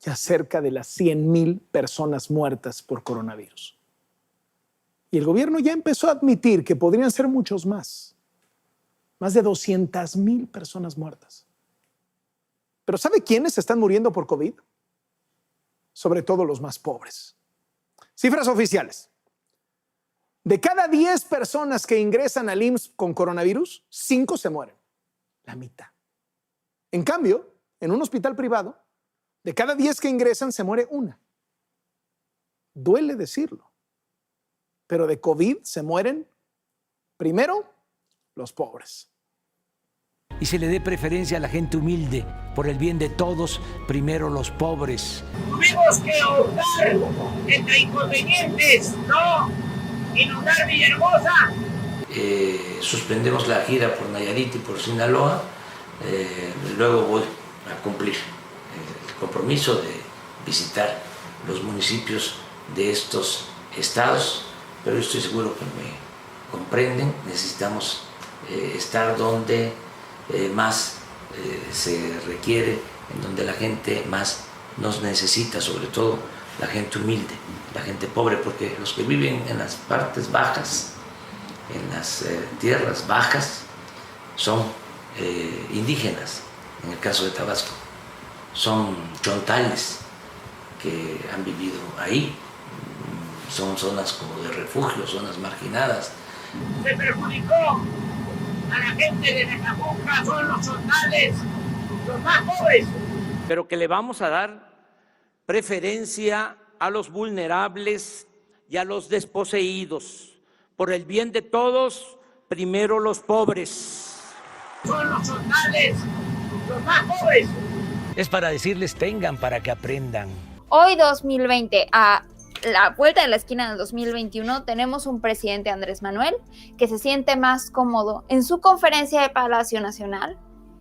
ya cerca de las 100,000 personas muertas por coronavirus. Y el gobierno ya empezó a admitir que podrían ser muchos más. Más de 200,000 personas muertas. ¿Pero sabe quiénes están muriendo por COVID? Sobre todo los más pobres. Cifras oficiales. De cada 10 personas que ingresan al IMSS con coronavirus, 5 se mueren. La mitad. En cambio, en un hospital privado, de cada 10 que ingresan, se muere una. Duele decirlo. Pero de COVID se mueren, primero, los pobres. Y se le dé preferencia a la gente humilde, por el bien de todos, primero los pobres. Tuvimos que optar entre inconvenientes, ¿no? Inundar Villahermosa. Suspendemos la gira por Nayarit y por Sinaloa. Luego voy a cumplir el compromiso de visitar los municipios de estos estados, pero estoy seguro que me comprenden. Necesitamos estar donde más se requiere, en donde la gente más nos necesita, sobre todo la gente humilde, la gente pobre, porque los que viven en las partes bajas, en las tierras bajas, son indígenas, en el caso de Tabasco, son chontales que han vivido ahí, son zonas como de refugio, zonas marginadas. Se perjudicó a la gente de Nacajuca, son los chontales, los más pobres. Pero que le vamos a dar preferencia a los vulnerables y a los desposeídos. Por el bien de todos, primero los pobres. Son los chontales, los más pobres. Es para decirles tengan para que aprendan. Hoy 2020, a la vuelta de la esquina del 2021, tenemos un presidente, Andrés Manuel, que se siente más cómodo en su conferencia de Palacio Nacional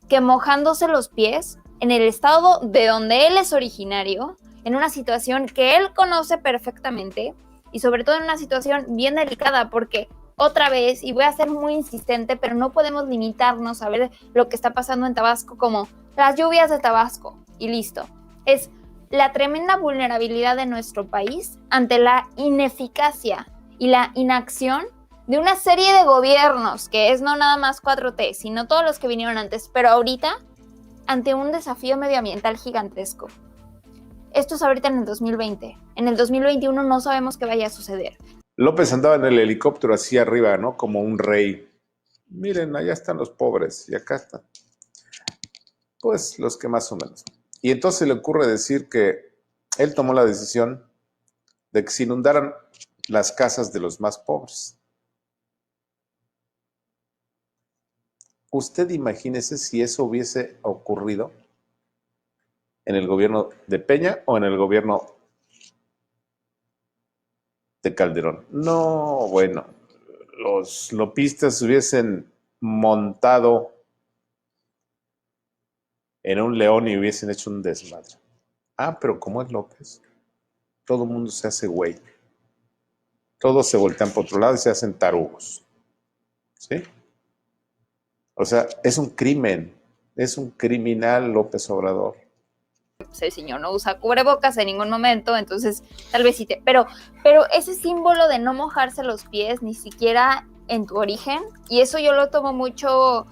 que mojándose los pies en el estado de donde él es originario, en una situación que él conoce perfectamente y sobre todo en una situación bien delicada, porque otra vez, y voy a ser muy insistente, pero no podemos limitarnos a ver lo que está pasando en Tabasco como las lluvias de Tabasco y listo. Es la tremenda vulnerabilidad de nuestro país ante la ineficacia y la inacción de una serie de gobiernos, que es no nada más 4T, sino todos los que vinieron antes, pero ahorita ante un desafío medioambiental gigantesco. Esto es ahorita en el 2020. En el 2021 no sabemos qué vaya a suceder. López andaba en el helicóptero así arriba, ¿no? Como un rey. Miren, allá están los pobres y acá están. Pues los que más o menos. Y entonces le ocurre decir que él tomó la decisión de que se inundaran las casas de los más pobres. Usted imagínese si eso hubiese ocurrido en el gobierno de Peña o en el gobierno de Calderón. No, bueno, los lopistas hubiesen montado en un león y hubiesen hecho un desmadre. Ah, pero como es López, todo el mundo se hace güey. Todos se voltean por otro lado y se hacen tarugos. ¿Sí? O sea, es un crimen, es un criminal López Obrador. El señor no usa cubrebocas en ningún momento, entonces tal vez sí pero ese símbolo de no mojarse los pies ni siquiera en tu origen, y eso yo lo tomo mucho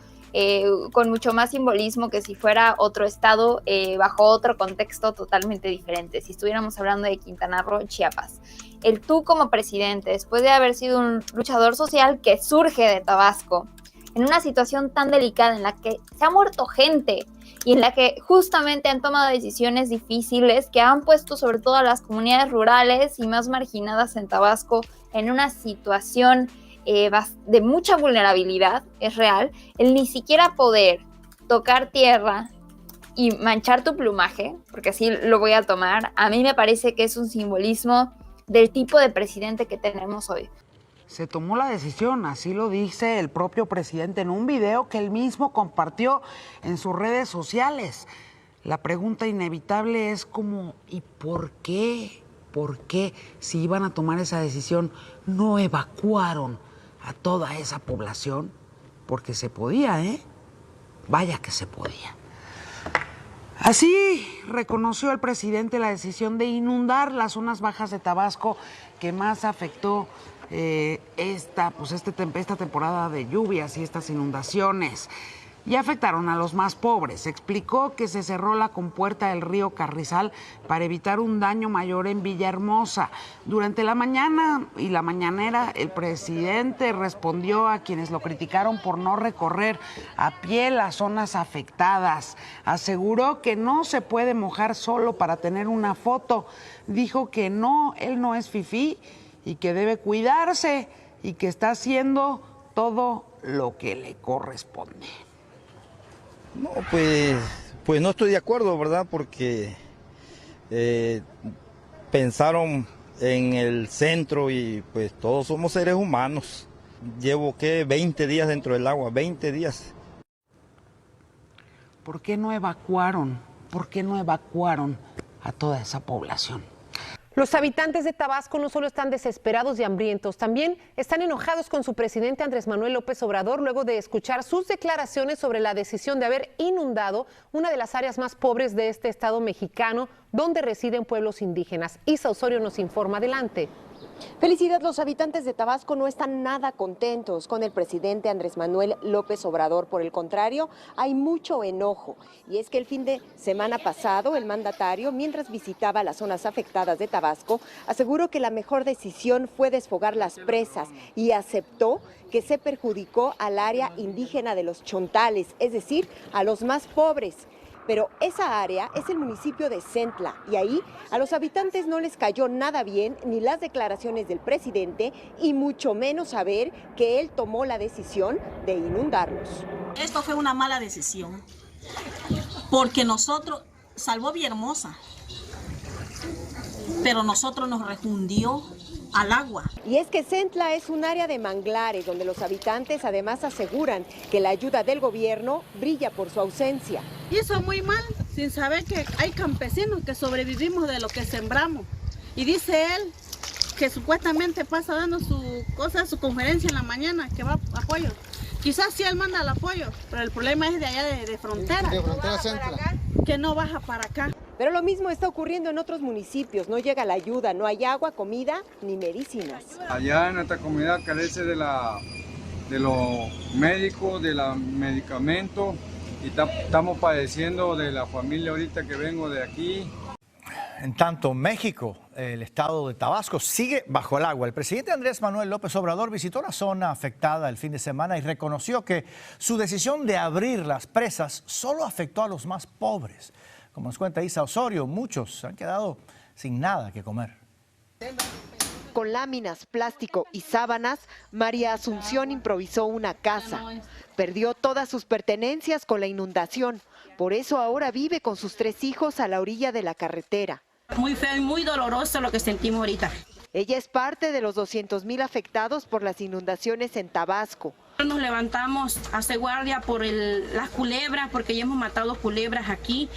con mucho más simbolismo que si fuera otro estado bajo otro contexto totalmente diferente. Si estuviéramos hablando de Quintana Roo, Chiapas, el tú como presidente, después de haber sido un luchador social que surge de Tabasco, en una situación tan delicada en la que se ha muerto gente y en la que justamente han tomado decisiones difíciles que han puesto sobre todo a las comunidades rurales y más marginadas en Tabasco en una situación de mucha vulnerabilidad, es real, el ni siquiera poder tocar tierra y manchar tu plumaje, porque así lo voy a tomar, a mí me parece que es un simbolismo del tipo de presidente que tenemos hoy. Se tomó la decisión, así lo dice el propio presidente en un video que él mismo compartió en sus redes sociales. La pregunta inevitable es como, ¿y por qué? ¿Por qué, si iban a tomar esa decisión, no evacuaron a toda esa población? Porque se podía, ¿eh? Vaya que se podía. Así reconoció el presidente la decisión de inundar las zonas bajas de Tabasco que más afectó esta temporada de lluvias y estas inundaciones. Y afectaron a los más pobres. Explicó que se cerró la compuerta del río Carrizal para evitar un daño mayor en Villahermosa. Durante la mañana y la mañanera, el presidente respondió a quienes lo criticaron por no recorrer a pie las zonas afectadas. Aseguró que no se puede mojar solo para tener una foto. Dijo que no, él no es fifí y que debe cuidarse y que está haciendo todo lo que le corresponde. No, pues no estoy de acuerdo, ¿verdad? Porque pensaron en el centro y pues todos somos seres humanos. Llevo, 20 días dentro del agua, 20 días. ¿Por qué no evacuaron? ¿Por qué no evacuaron a toda esa población? Los habitantes de Tabasco no solo están desesperados y hambrientos, también están enojados con su presidente Andrés Manuel López Obrador luego de escuchar sus declaraciones sobre la decisión de haber inundado una de las áreas más pobres de este estado mexicano, donde residen pueblos indígenas. Isa Osorio nos informa. Adelante. Felicidad, los habitantes de Tabasco no están nada contentos con el presidente Andrés Manuel López Obrador. Por el contrario, hay mucho enojo. Y es que el fin de semana pasado, el mandatario, mientras visitaba las zonas afectadas de Tabasco, aseguró que la mejor decisión fue desfogar las presas y aceptó que se perjudicó al área indígena de los Chontales, es decir, a los más pobres. Pero esa área es el municipio de Centla y ahí a los habitantes no les cayó nada bien ni las declaraciones del presidente y mucho menos saber que él tomó la decisión de inundarlos. Esto fue una mala decisión porque nosotros, salvó Villahermosa, pero nosotros nos refundió al agua. Y es que Centla es un área de manglares donde los habitantes además aseguran que la ayuda del gobierno brilla por su ausencia. Hizo muy mal, sin saber que hay campesinos que sobrevivimos de lo que sembramos. Y dice él que supuestamente pasa dando su conferencia en la mañana, que va a apoyo. Quizás sí él manda el apoyo, pero el problema es de allá de frontera. De frontera Centla. Que no baja para acá. Pero lo mismo está ocurriendo en otros municipios. No llega la ayuda, no hay agua, comida ni medicinas. Allá en esta comunidad carece de los médicos, de los medicamentos y estamos padeciendo de la familia ahorita que vengo de aquí. En tanto, México, el estado de Tabasco, sigue bajo el agua. El presidente Andrés Manuel López Obrador visitó la zona afectada el fin de semana y reconoció que su decisión de abrir las presas solo afectó a los más pobres. Como nos cuenta Isa Osorio, muchos se han quedado sin nada que comer. Con láminas, plástico y sábanas, María Asunción improvisó una casa. Perdió todas sus pertenencias con la inundación. Por eso ahora vive con sus 3 hijos a la orilla de la carretera. Muy feo y muy doloroso lo que sentimos ahorita. Ella es parte de los 200,000 afectados por las inundaciones en Tabasco. Nos levantamos a hacer guardia por las culebras, porque ya hemos matado culebras aquí.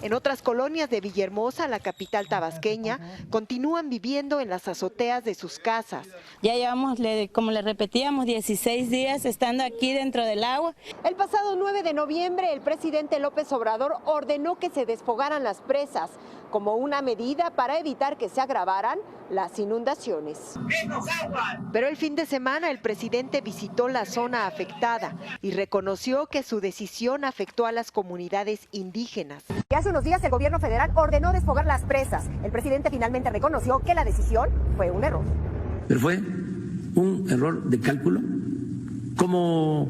En otras colonias de Villahermosa, la capital tabasqueña, continúan viviendo en las azoteas de sus casas. Ya llevamos, como le repetíamos, 16 días estando aquí dentro del agua. El pasado 9 de noviembre, el presidente López Obrador ordenó que se desfogaran las presas, como una medida para evitar que se agravaran las inundaciones. Pero el fin de semana el presidente visitó la zona afectada y reconoció que su decisión afectó a las comunidades indígenas. Y hace unos días el gobierno federal ordenó desfogar las presas. El presidente finalmente reconoció que la decisión fue un error. Pero fue un error de cálculo, como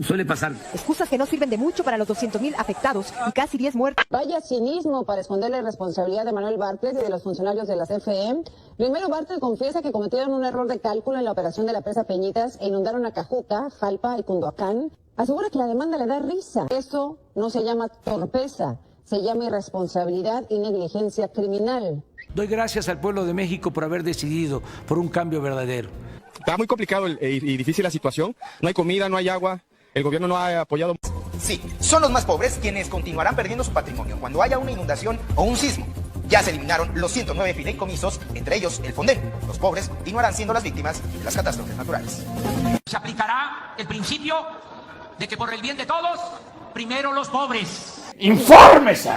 suele pasar. Excusas que no sirven de mucho para los 200,000 afectados y casi 10 muertos. Vaya cinismo para esconderle responsabilidad de Manuel Bartlett y de los funcionarios de la CFE. Primero, Bartlett confiesa que cometieron un error de cálculo en la operación de la presa Peñitas e inundaron Acajuca, Jalpa y Cunduacán. Asegura que la demanda le da risa. Eso no se llama torpeza, se llama irresponsabilidad y negligencia criminal. Doy gracias al pueblo de México por haber decidido por un cambio verdadero. Está muy complicado y difícil la situación. No hay comida, no hay agua. El gobierno no ha apoyado. Sí, son los más pobres quienes continuarán perdiendo su patrimonio cuando haya una inundación o un sismo. Ya se eliminaron los 109 fideicomisos, entre ellos el Fonden. Los pobres continuarán siendo las víctimas de las catástrofes naturales. Se aplicará el principio de que por el bien de todos, primero los pobres. ¡Infórmese!